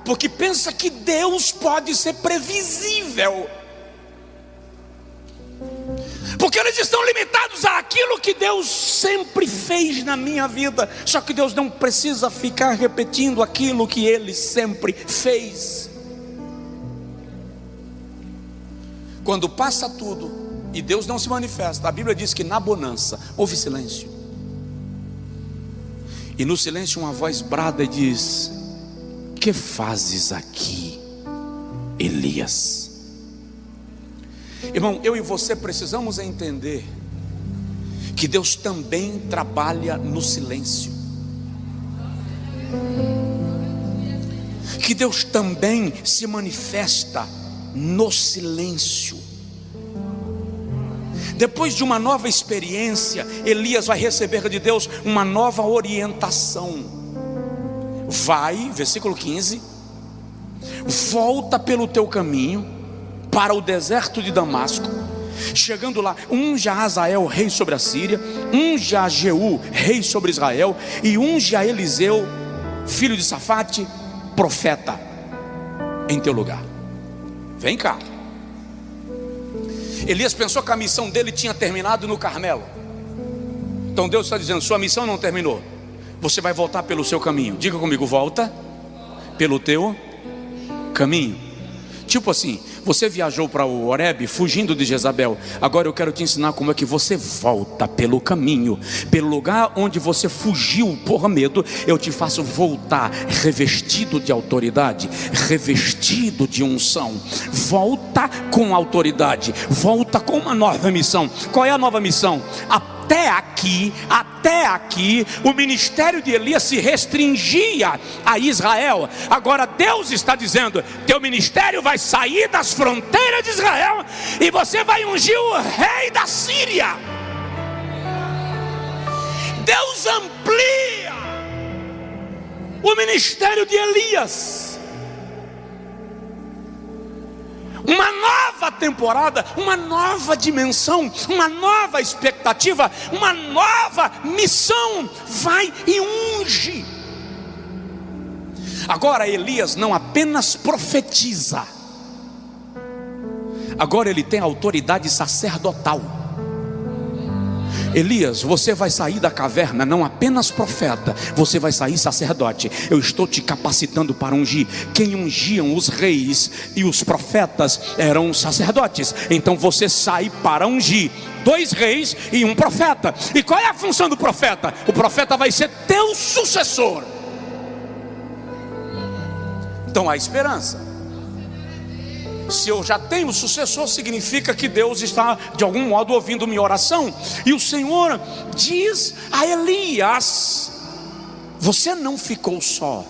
porque pensa que Deus pode ser previsível, porque eles estão limitados àquilo que Deus sempre fez na minha vida. Só que Deus não precisa ficar repetindo aquilo que Ele sempre fez. Quando passa tudo e Deus não se manifesta, a Bíblia diz que na bonança houve silêncio. E no silêncio uma voz brada e diz: que fazes aqui, Elias? Irmão, eu e você precisamos entender que Deus também trabalha no silêncio. Que Deus também se manifesta no silêncio. Depois de uma nova experiência, Elias vai receber de Deus uma nova orientação. Vai, versículo 15, volta pelo teu caminho para o deserto de Damasco. Chegando lá, unge a Azael rei sobre a Síria, unge a Jeú rei sobre Israel, e unge a Eliseu filho de Safate profeta em teu lugar. Vem cá. Elias pensou que a missão dele tinha terminado no Carmelo. Então Deus está dizendo: sua missão não terminou, você vai voltar pelo seu caminho. Diga comigo: volta pelo teu caminho. Tipo assim, você viajou para o Horebe fugindo de Jezabel. Agora eu quero te ensinar como é que você volta pelo caminho, pelo lugar onde você fugiu por medo. Eu te faço voltar revestido de autoridade, revestido de unção. Volta com autoridade, volta com uma nova missão. Qual é a nova missão? Até aqui, o ministério de Elias se restringia a Israel. Agora Deus está dizendo: teu ministério vai sair das fronteiras de Israel e você vai ungir o rei da Síria. Deus amplia o ministério de Elias. Uma nova temporada, uma nova dimensão, uma nova expectativa, uma nova missão. Vai e unge. Agora Elias não apenas profetiza, agora ele tem autoridade sacerdotal. Elias, você vai sair da caverna não apenas profeta, você vai sair sacerdote. Eu estou te capacitando para ungir. Quem ungiam os reis e os profetas eram os sacerdotes. Então você sai para ungir 2 reis e um profeta. E qual é a função do profeta? O profeta vai ser teu sucessor. Então há esperança. Se eu já tenho sucessor, significa que Deus está de algum modo ouvindo minha oração. E o Senhor diz a Elias: você não ficou só.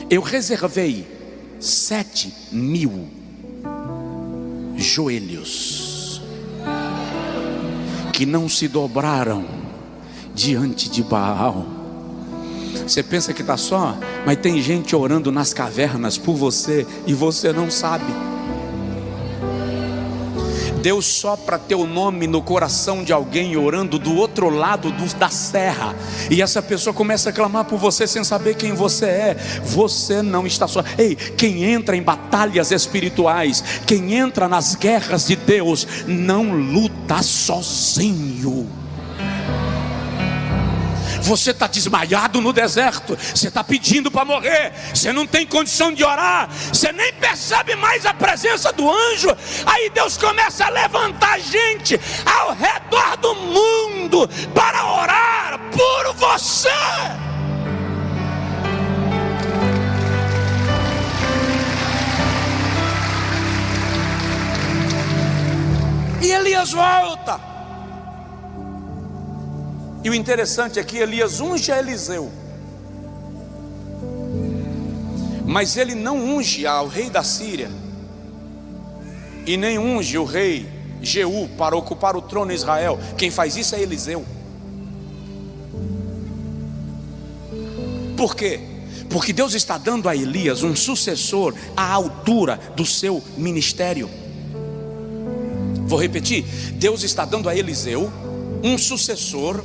Eu reservei 7.000 joelhos que não se dobraram diante de Baal. Você pensa que está só, mas tem gente orando nas cavernas por você e você não sabe. Deus sopra teu nome no coração de alguém orando do outro lado da serra, e essa pessoa começa a clamar por você sem saber quem você é. Você não está só. Ei, quem entra em batalhas espirituais, quem entra nas guerras de Deus, não luta sozinho. Você está desmaiado no deserto, você está pedindo para morrer, você não tem condição de orar, você nem percebe mais a presença do anjo. Aí Deus começa a levantar gente ao redor do mundo para orar por você. E Elias volta. E o interessante é que Elias unge a Eliseu, mas ele não unge ao rei da Síria, e nem unge o rei Jeú para ocupar o trono em Israel. Quem faz isso é Eliseu. Por quê? Porque Deus está dando a Elias um sucessor à altura do seu ministério. Vou repetir: Deus está dando a Eliseu um sucessor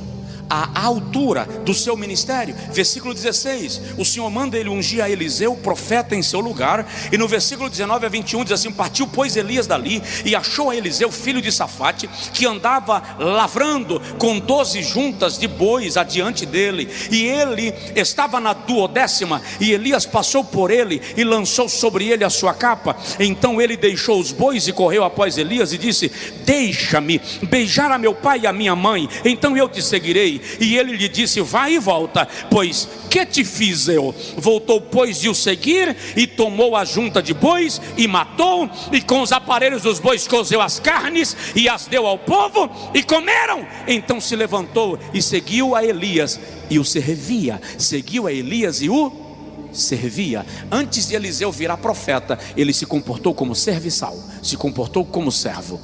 à altura do seu ministério. Versículo 16, o Senhor manda ele ungir a Eliseu, profeta, em seu lugar. E no versículo 19 a 21 diz assim: partiu pois Elias dali e achou a Eliseu filho de Safate, que andava lavrando com 12 juntas de bois adiante dele, e ele estava na 12ª, e Elias passou por ele e lançou sobre ele a sua capa. Então ele deixou os bois e correu após Elias e disse: deixa-me beijar a meu pai e a minha mãe, então eu te seguirei. E ele lhe disse: vai e volta, pois que te fiz eu? Voltou pois de o seguir, e tomou a junta de bois e matou, e com os aparelhos dos bois cozeu as carnes e as deu ao povo, e comeram. Então se levantou e seguiu a Elias e o servia. Seguiu a Elias e o servia. Antes de Eliseu virar profeta, ele se comportou como serviçal, se comportou como servo.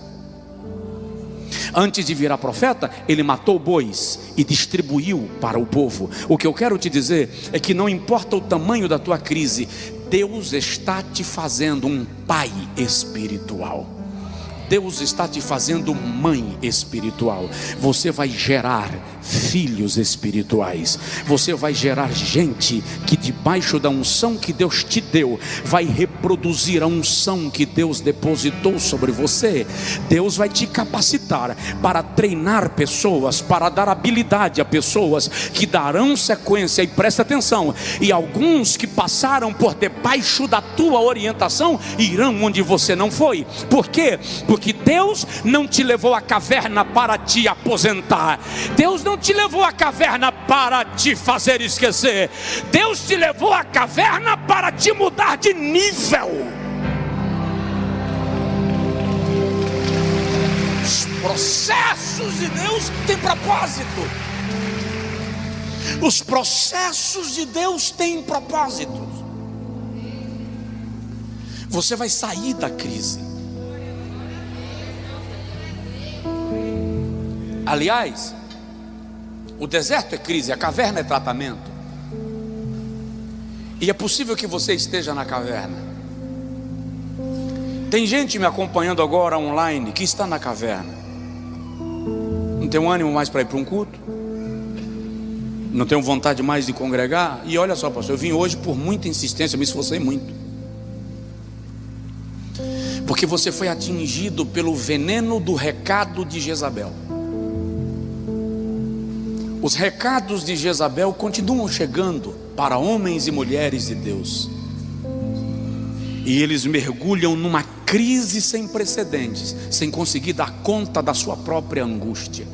Antes de virar profeta, ele matou bois e distribuiu para o povo. O que eu quero te dizer é que não importa o tamanho da tua crise, Deus está te fazendo um pai espiritual. Deus está te fazendo mãe espiritual. Você vai gerar filhos espirituais. Você vai gerar gente que debaixo da unção que Deus te deu, vai reproduzir a unção que Deus depositou sobre você. Deus vai te capacitar para treinar pessoas, para dar habilidade a pessoas que darão sequência, e presta atenção, e alguns que passaram por debaixo da tua orientação, irão onde você não foi. Por quê? Porque Deus não te levou à caverna para te aposentar. Deus não te levou à caverna para te fazer esquecer. Deus te levou à caverna para te mudar de nível. Os processos de Deus têm propósito. Os processos de Deus têm propósito. Você vai sair da crise. Aliás, o deserto é crise, a caverna é tratamento. E é possível que você esteja na caverna. Tem gente me acompanhando agora online que está na caverna. Não tem ânimo mais para ir para um culto, não tenho vontade mais de congregar. E olha só, pastor, eu vim hoje por muita insistência, me esforcei muito, porque você foi atingido pelo veneno do recado de Jezabel. Os recados de Jezabel continuam chegando para homens e mulheres de Deus, e eles mergulham numa crise sem precedentes, sem conseguir dar conta da sua própria angústia.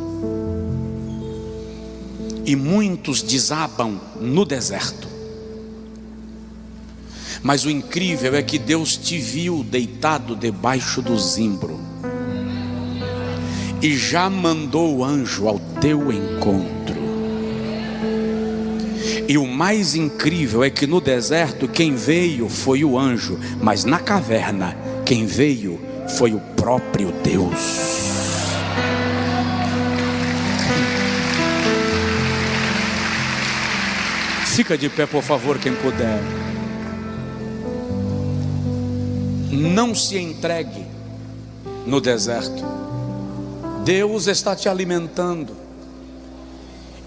E muitos desabam no deserto. Mas o incrível é que Deus te viu deitado debaixo do zimbro e já mandou o anjo ao teu encontro. E o mais incrível é que no deserto quem veio foi o anjo, mas na caverna quem veio foi o próprio Deus. Fica de pé, por favor, quem puder. Não se entregue no deserto. Deus está te alimentando,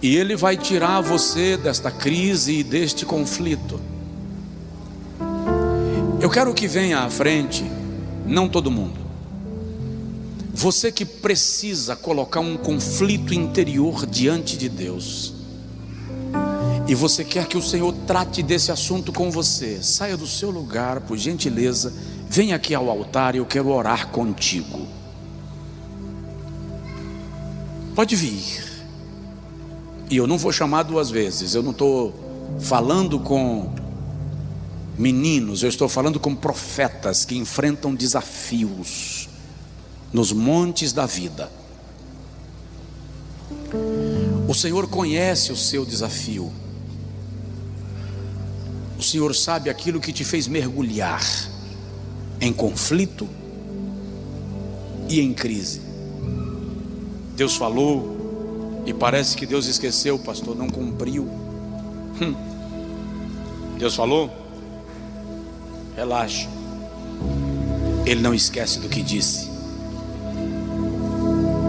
e Ele vai tirar você desta crise e deste conflito. Eu quero que venha à frente, não todo mundo. Você que precisa colocar um conflito interior diante de Deus, e você quer que o Senhor trate desse assunto com você, saia do seu lugar, por gentileza, venha aqui ao altar e eu quero orar contigo. Pode vir. E eu não vou chamar duas vezes. Eu não estou falando com meninos, eu estou falando com profetas que enfrentam desafios nos montes da vida. O Senhor conhece o seu desafio. O Senhor sabe aquilo que te fez mergulhar em conflito e em crise. Deus falou e parece que Deus esqueceu, pastor, não cumpriu. Deus falou? Relaxa, Ele não esquece do que disse,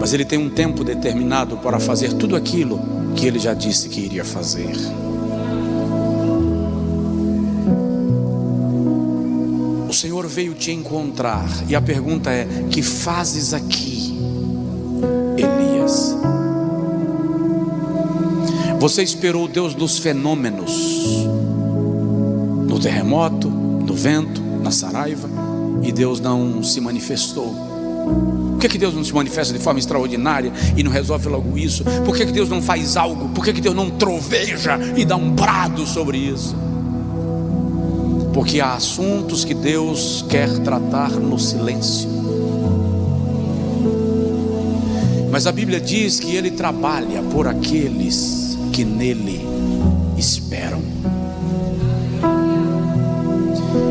mas Ele tem um tempo determinado para fazer tudo aquilo que Ele já disse que iria fazer. O Senhor veio te encontrar, e a pergunta é: que fazes aqui, Elias? Você esperou Deus nos fenômenos, no terremoto, no vento, na saraiva, e Deus não se manifestou. Por que Deus não se manifesta de forma extraordinária e não resolve logo isso? Por que Deus não faz algo? Por que Deus não troveja e dá um brado sobre isso? Porque há assuntos que Deus quer tratar no silêncio. Mas a Bíblia diz que Ele trabalha por aqueles que nele esperam.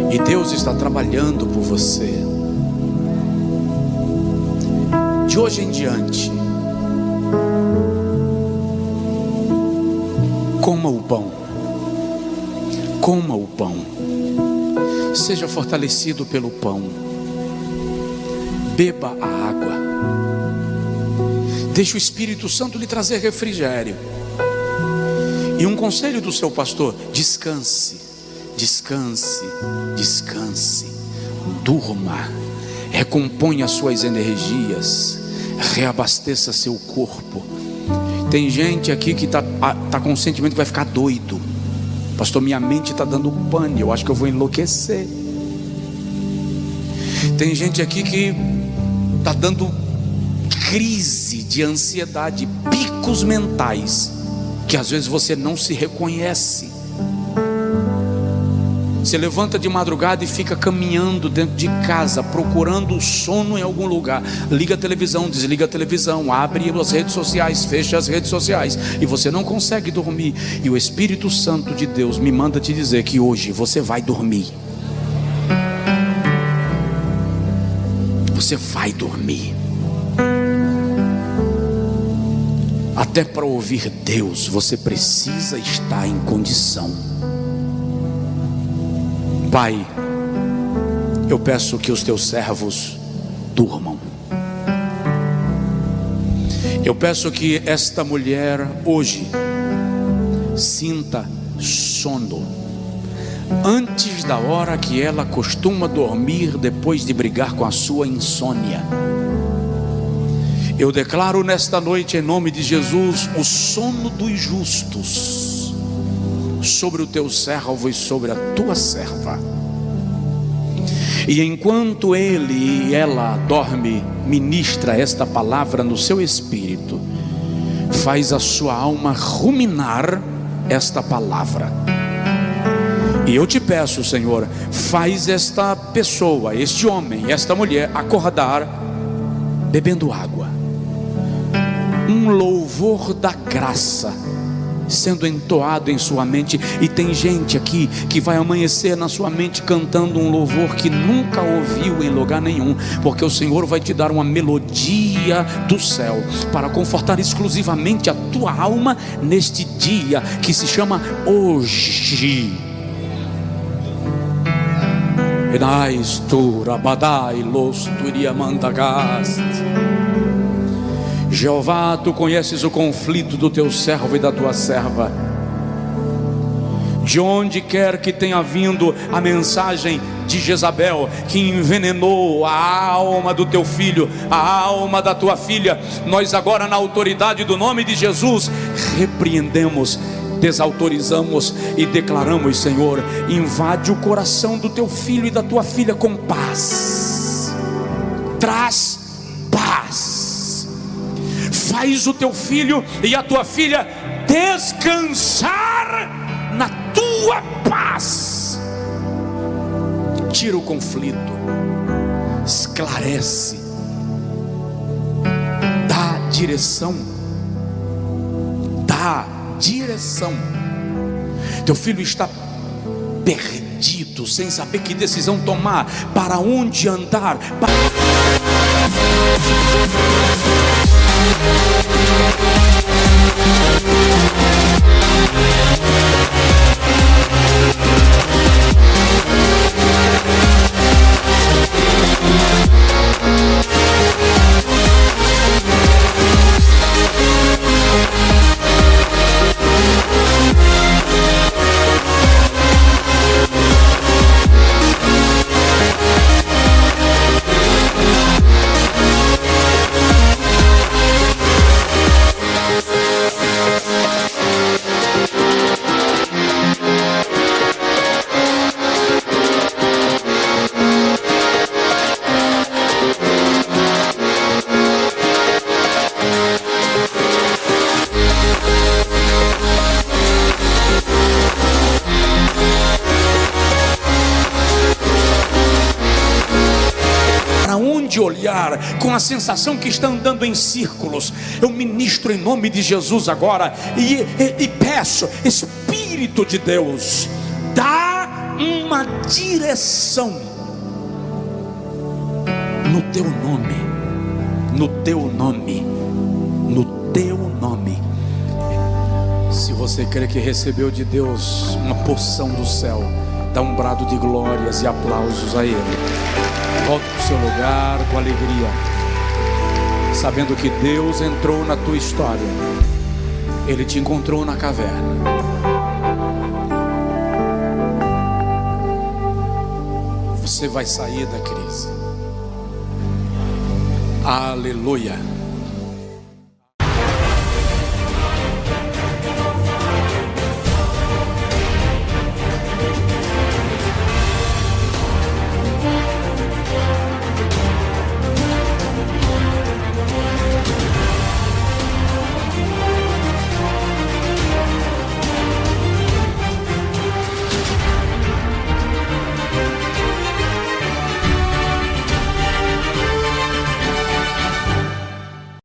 E Deus está trabalhando por você. De hoje em diante, Coma o pão. Coma o pão. Seja fortalecido pelo pão. Beba a água. Deixe o Espírito Santo lhe trazer refrigério. E um conselho do seu pastor: descanse, descanse, descanse. Durma, recomponha as suas energias, reabasteça seu corpo. Tem gente aqui que tá com o sentimento que vai ficar doido. Pastor, minha mente está dando pane, eu acho que eu vou enlouquecer. Tem gente aqui que está dando crise de ansiedade, picos mentais, que às vezes você não se reconhece. Você levanta de madrugada e fica caminhando dentro de casa, procurando o sono em algum lugar. Liga a televisão, desliga a televisão, abre as redes sociais, fecha as redes sociais, e você não consegue dormir. E o Espírito Santo de Deus me manda te dizer que hoje você vai dormir. Você vai dormir. Até para ouvir Deus, você precisa estar em condição. Pai, eu peço que os teus servos durmam. Eu peço que esta mulher hoje sinta sono antes da hora que ela costuma dormir depois de brigar com a sua insônia. Eu declaro nesta noite, em nome de Jesus, o sono dos justos sobre o teu servo e sobre a tua serva. E enquanto ele e ela dorme, ministra esta palavra no seu espírito, faz a sua alma ruminar esta palavra. E eu te peço, Senhor, faz esta pessoa, este homem, esta mulher acordar bebendo água, um louvor da graça sendo entoado em sua mente. E tem gente aqui que vai amanhecer na sua mente cantando um louvor que nunca ouviu em lugar nenhum, porque o Senhor vai te dar uma melodia do céu para confortar exclusivamente a tua alma neste dia que se chama hoje. Jeová, tu conheces o conflito do teu servo e da tua serva. De onde quer que tenha vindo a mensagem de Jezabel, que envenenou a alma do teu filho, a alma da tua filha, nós agora, na autoridade do nome de Jesus, repreendemos, desautorizamos e declaramos: Senhor, invade o coração do teu filho e da tua filha com paz. Traz paz. Faz o teu filho e a tua filha descansar na tua paz. Tira o conflito, esclarece, dá direção. Dá direção. Teu filho está perdido, sem saber que decisão tomar, para onde andar. Olhar com a sensação que está andando em círculos, eu ministro em nome de Jesus agora e peço: Espírito de Deus, dá uma direção no teu nome, no teu nome. no teu nome. Se você crê que recebeu de Deus uma porção do céu, dá um brado de glórias e aplausos a Ele. Volte para o seu lugar com alegria, sabendo que Deus entrou na tua história. Ele te encontrou na caverna. Você vai sair da crise. Aleluia.